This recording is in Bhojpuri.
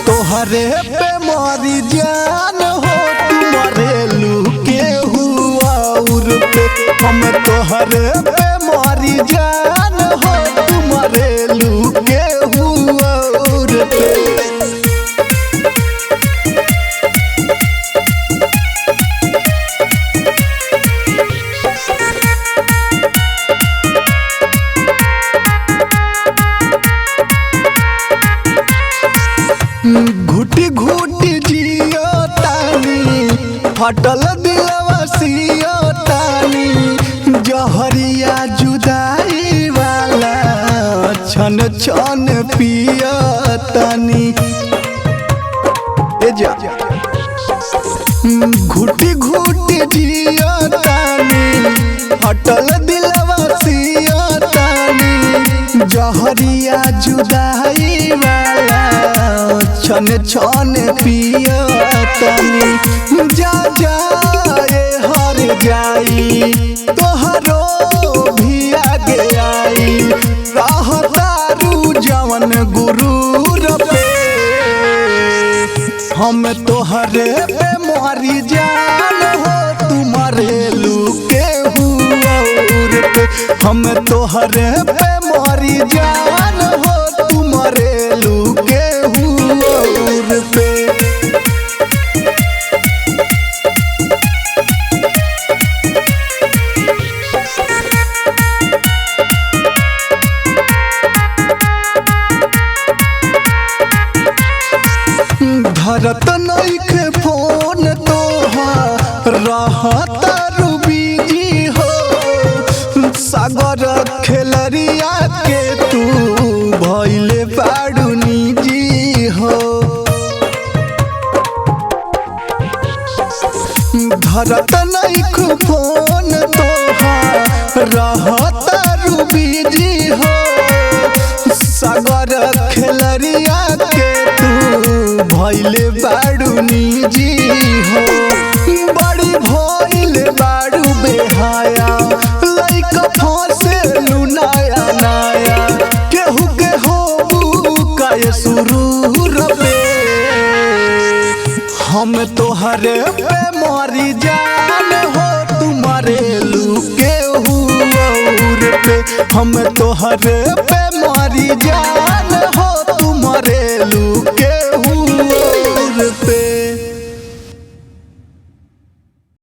तोहरे पे मारी जान हो तुम्हारे लुके हुआ पे हम तोहरे पे मारी जान हो तुम्हारे लुके हुआ पे। घुटी घुटी जियो तानी फटल दिलवा सियो तानी जहरिया जुदाई वाला छन छन पियो तानी घुटी घुटी जियो तानी फटल दिलवा सियो तानी जहरिया जुदाई वाला छन छन पिया तनी जा जाए हर जाई तोहरो भी आगे आई रहतारू जवन गुरूर पे हम तोहरे पे मारी जान हो तुम्हारे लुके हुआ पे हम तोहरे पे मारी जान हो तुम्हारे लुके पे। धरत नइखे फोन तोहार रहत बिजी हो सागर खेलरिया के तू भइले बाड़ू निजी हो धरत नइखे फोन तोहार रहत बिजी हो सागर खेलरिया के तू भइले बाड़ू निजी हो बड़ी भइले बाड़ू बेहाया लइका फंसे लुनाया नाया केहू के होबू काये सुरूर पे हम तोहरे पे मारी जान हो तुम्हारे लुके हुआ पे हम तोहरे पे मारी जान